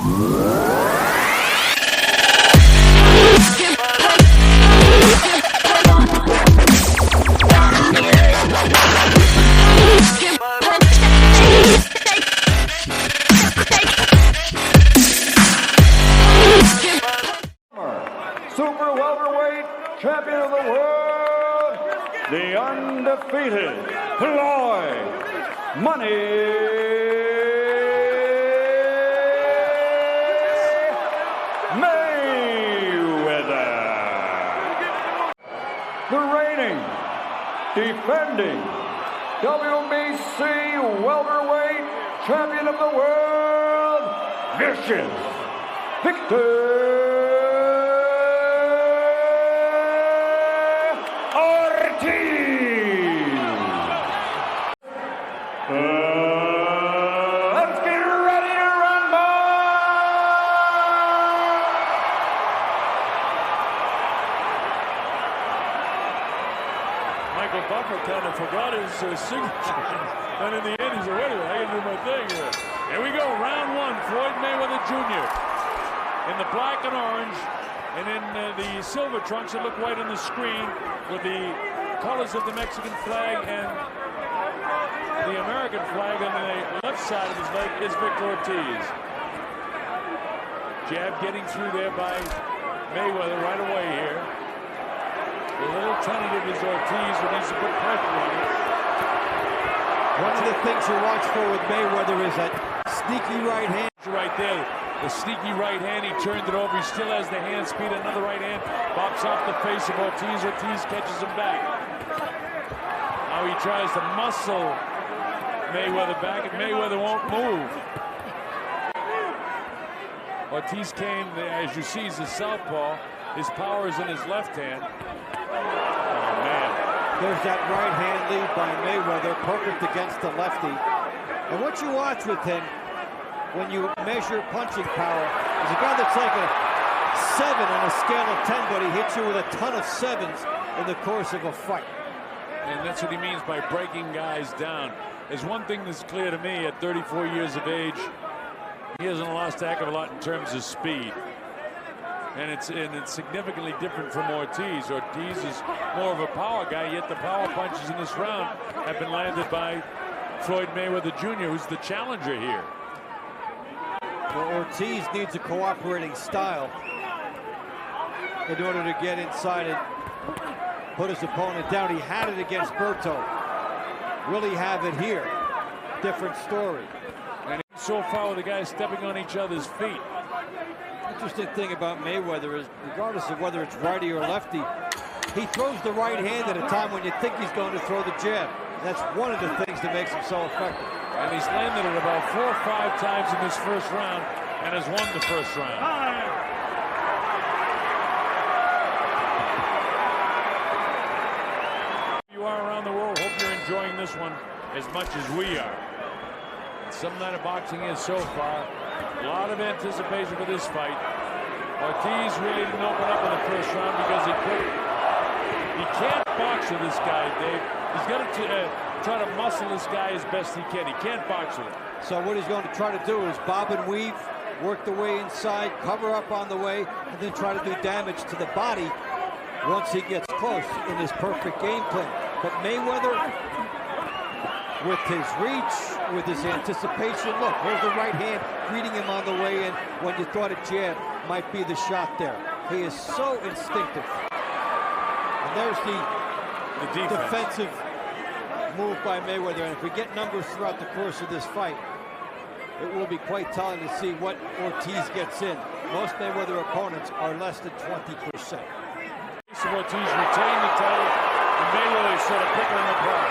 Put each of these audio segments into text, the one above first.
Super welterweight champion of the world, the undefeated Floyd Money Mayweather. The reigning, defending WBC welterweight champion of the world, vicious Victor Ortiz. Let's get ready to rumble. Michael Buffer kind of forgot his signature, and in the end he said, wait a minute, I can do my thing here. Here we go, round one, Floyd Mayweather Jr. in the black and orange, and in the silver trunks that look white on the screen with the colors of the Mexican flag and the American flag on the left side of his leg is Victor Ortiz. Jab getting through there by Mayweather right away here. A little tentative is Ortiz, who needs to put pressure on him. One of the things you watch for with Mayweather is that sneaky right hand. Right there, the sneaky right hand, he turned it over, he still has the hand speed, another right hand, bops off the face of Ortiz, Ortiz catches him back. Now he tries to muscle Mayweather back, and Mayweather won't move. Ortiz came, as you see, he's a southpaw, his power is in his left hand. Oh man. There's that right hand lead by Mayweather, perfect against the lefty. And what you watch with him, when you measure punching power, is a guy that's like a 7 on a scale of 10, but he hits you with a ton of 7s in the course of a fight. And that's what he means by breaking guys down. There's one thing that's clear to me at 34 years of age, he hasn't lost a heck of a lot in terms of speed. And it's significantly different from Ortiz. Ortiz is more of a power guy, yet the power punches in this round have been landed by Floyd Mayweather Jr., who's the challenger here. Well, Ortiz needs a cooperating style in order to get inside and put his opponent down. He had it against Berto. Will he have it here? Different story. And so far with the guys stepping on each other's feet. Interesting thing about Mayweather is, regardless of whether it's righty or lefty, he throws the right hand at a time when you think he's going to throw the jab. That's one of the things that makes him so effective. And he's landed it about 4 or 5 times in this first round and has won the first round. You are around the world. Hope you're enjoying this one as much as we are. Some night of boxing is so far. A lot of anticipation for this fight. Ortiz really didn't open up in the first round because he couldn't. He can't box with this guy, Dave. He's got to try to muscle this guy as best he can. He can't box with him. So what he's going to try to do is bob and weave, work the way inside, cover up on the way, and then try to do damage to the body once he gets close in his perfect game plan. But Mayweather, with his reach, with his anticipation, look, here's the right hand greeting him on the way in when you thought a jab might be the shot there. He is so instinctive. And there's the defensive move by Mayweather. And if we get numbers throughout the course of this fight, it will be quite telling to see what Ortiz gets in. Most Mayweather opponents are less than 20%. Ortiz retained the title, and Mayweather sort of picking him apart.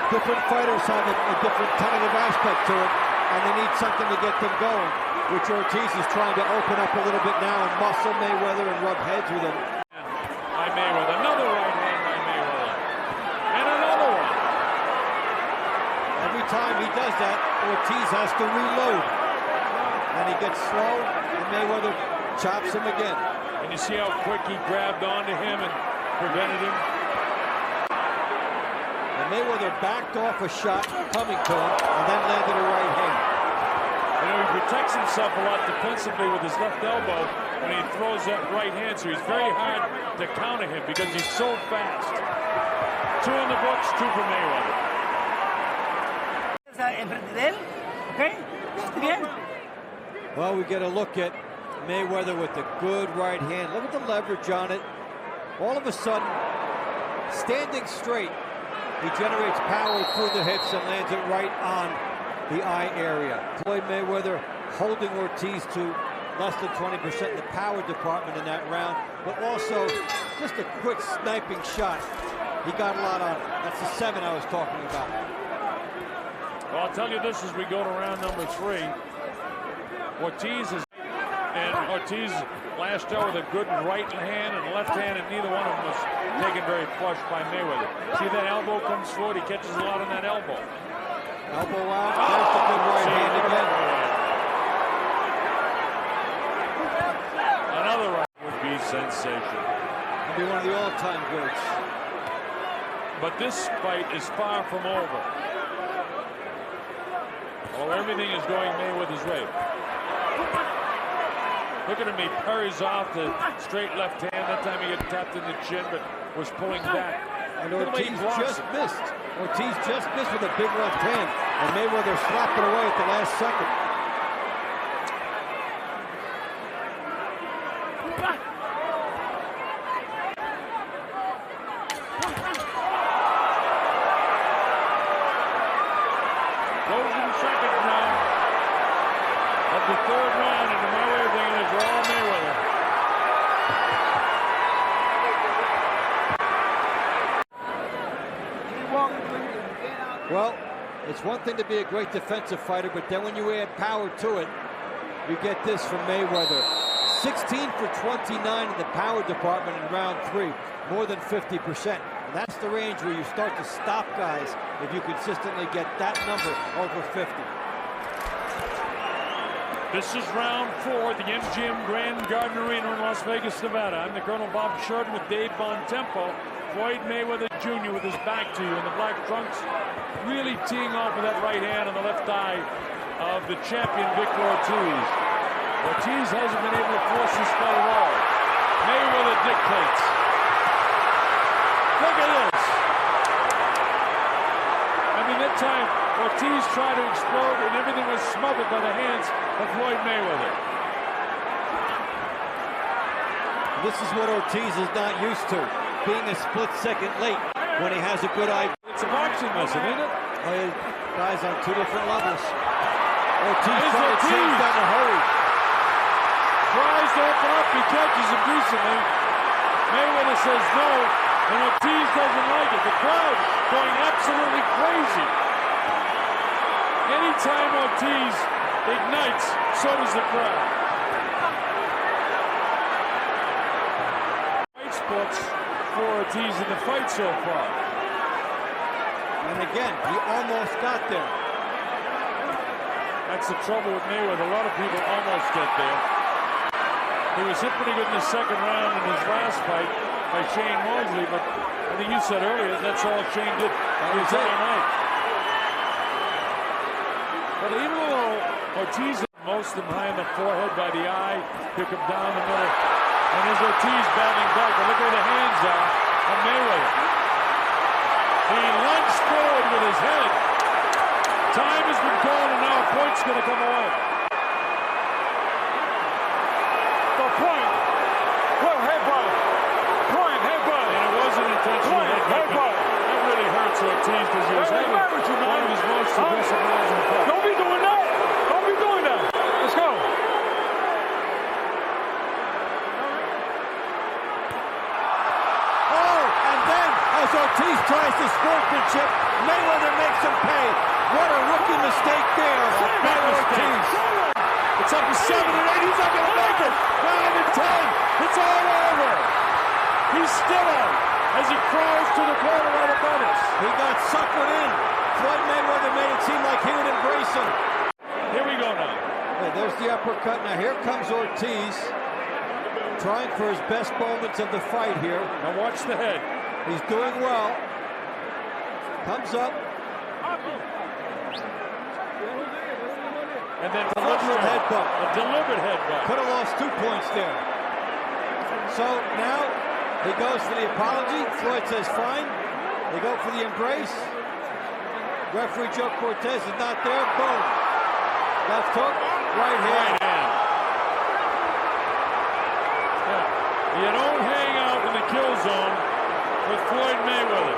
Different fighters have a different tentative aspect to it, and they need something to get them going, which Ortiz is trying to open up a little bit now and muscle Mayweather and rub heads with him. By Mayweather, another right hand by Mayweather, and another one. Every time he does that, Ortiz has to reload. And he gets slow, and Mayweather chops him again. And you see how quick he grabbed onto him and prevented him. Mayweather backed off a shot coming to him and then landed a right hand. You know, he protects himself a lot defensively with his left elbow when he throws that right hand, so he's very hard to counter him because he's so fast. 2 in the books, 2 for Mayweather. Well, we get a look at Mayweather with the good right hand. Look at the leverage on it. All of a sudden, standing straight, he generates power through the hips and lands it right on the eye area. Floyd Mayweather holding Ortiz to less than 20% in the power department in that round, but also just a quick sniping shot. He got a lot on it. That's the 7 I was talking about. Well, I'll tell you this as we go to round number 3. Ortiz lashed out with a good right hand and left hand, and neither one of them was taken very flush by Mayweather. See that elbow comes forward, he catches a lot on that elbow. Elbow out, there's the good right hand again. Another right would be sensational. It'd be one of the all-time greats. But this fight is far from over. Oh, everything is going Mayweather's way. Look at him, he parries off the straight left hand. That time he got tapped in the chin, but was pulling back. And Ortiz just missed. Ortiz just missed with a big left hand. And Mayweather slapped it away at the last second. Closing seconds now of the 3rd round, and the Mayweather thing is all Mayweather. Well, it's one thing to be a great defensive fighter, but then when you add power to it, you get this from Mayweather. 16 for 29 in the power department in round 3, more than 50%. And that's the range where you start to stop guys if you consistently get that number over 50. This is round 4 at the MGM Grand Garden Arena in Las Vegas, Nevada. I'm the Colonel Bob Sheridan with Dave Bontempo. Floyd Mayweather Jr. with his back to you in the black trunks, really teeing off with that right hand on the left eye of the champion Victor Ortiz. Ortiz hasn't been able to force this fight at all. Mayweather dictates. Look at this. I mean, that time Ortiz tried to explode and everything was smothered by the hands of Floyd Mayweather. This is what Ortiz is not used to, being a split second late when he has a good eye. It's a boxing lesson, isn't it? Guys on 2 different levels. Ortiz trying to change that in a hurry. Tries to open up, he catches him decently. Mayweather says no, and Ortiz doesn't like it. The crowd going absolutely crazy. Anytime Ortiz ignites, so does the crowd. Fight sports for Ortiz in the fight so far. And again, he almost got there. That's the trouble with Mayweather. A lot of people almost get there. He was hit pretty good in the 2nd round in his last fight by Shane Mosley, but I think you said earlier that's all Shane did his other night. But even though Ortiz hit most of them high in the forehead by the eye, pick him down the middle, and there's Ortiz battling back. But look where the hands are of Mayweather. He lunged forward with his head. Time has been called, and now a point's going to come away. The point. Well, headbutt. Point, headbutt. And it wasn't intentional headbutt. That really hurts Ortiz because he was having one of his most aggressive rounds in the fight. Don't be doing that. Don't be doing that. Let's go. Oh, and then as Ortiz tries to sportsmanship, Mayweather makes him pay. What a rookie mistake there by Ortiz. It's up to 7 and 8. He's not going to make it. 9 and 10. It's all over. He's still out as he crawls to the corner right above us. He got suckered in. Floyd Mayweather made it seem like he would embrace him. Here we go now. Yeah, there's the uppercut. Now here comes Ortiz, trying for his best moments of the fight here. Now watch the head. He's doing well. Comes up. and then Frontal headbutt. a deliberate headbutt. Could have lost 2 points there. So now he goes for the apology. Floyd says fine. They go for the embrace. Referee Joe Cortez is not there. Boom. Left hook, right hand. Yeah. You don't hang out in the kill zone with Floyd Mayweather.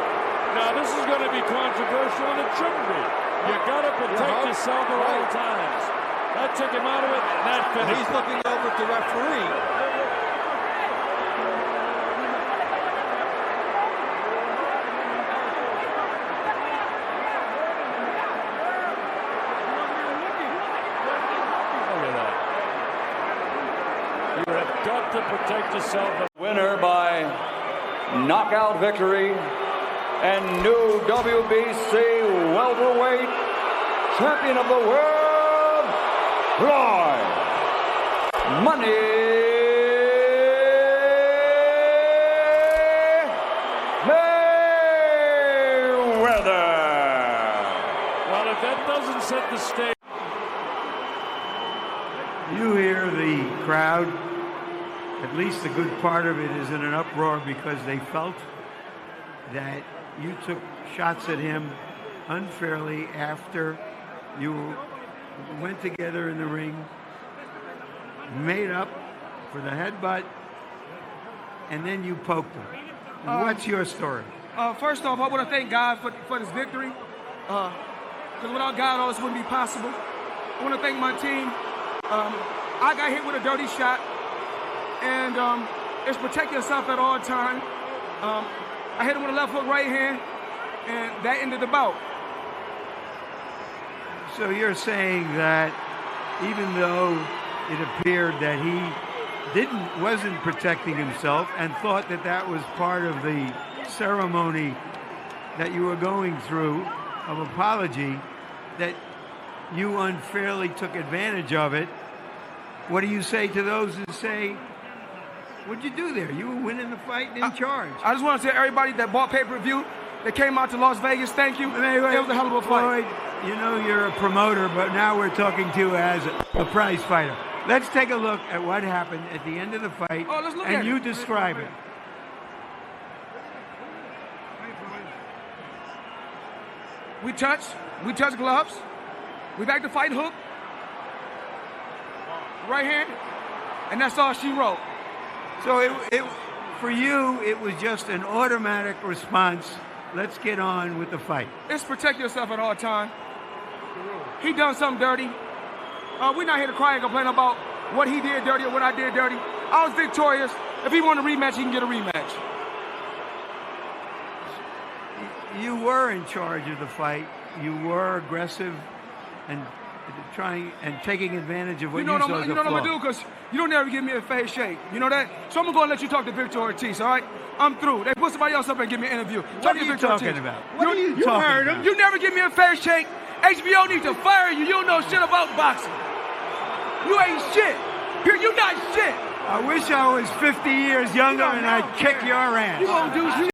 Now this is going to be controversial, and it shouldn't be. You got to protect yourself at all times. That took him out of it. That finished. He's looking over at the referee. You have got to protect yourself. Winner by knockout victory and new WBC welterweight champion of the world, Floyd Money Mayweather. Well, if that doesn't set the stage. You hear the crowd, at least a good part of it is in an uproar because they felt that you took shots at him unfairly after you went together in the ring, made up for the headbutt, and then you poked him. What's your story? First off, I want to thank God for this victory. Because without God, all this wouldn't be possible. I want to thank my team. I got hit with a dirty shot, and it's protect yourself at all times. I hit him with a left hook right hand, and that ended the bout. So you're saying that even though it appeared that he wasn't protecting himself and thought that that was part of the ceremony that you were going through of apology, that you unfairly took advantage of it. What do you say to those who say, what'd you do there? You were winning the fight in charge. I just want to tell everybody that bought pay-per-view, that came out to Las Vegas, thank you. It was a hell of a fight. Floyd, you know you're a promoter, but now we're talking to you as a prize fighter. Let's take a look at what happened at the end of the fight, let's look and at you it. describe it. We touched gloves. We back to fight hook. Right hand. And that's all she wrote. So for you, it was just an automatic response. Let's get on with the fight. It's protect yourself at all times. He done something dirty. We're not here to cry and complain about what he did dirty or what I did dirty. I was victorious. If he want a rematch, he can get a rematch. You were in charge of the fight. You were aggressive and trying and taking advantage of what you saw as a flaw. You know what I'm going to do? Because you don't ever give me a fair shake. You know that? So I'm going to go and let you talk to Victor Ortiz, all right? I'm through. They put somebody else up and give me an interview. What are you talking about? What are you talking about? You never give me a fair shake. HBO needs to fire you. You don't know shit about boxing. You ain't shit. You not shit. I wish I was 50 years younger and I'd kick your ass. You won't do shit.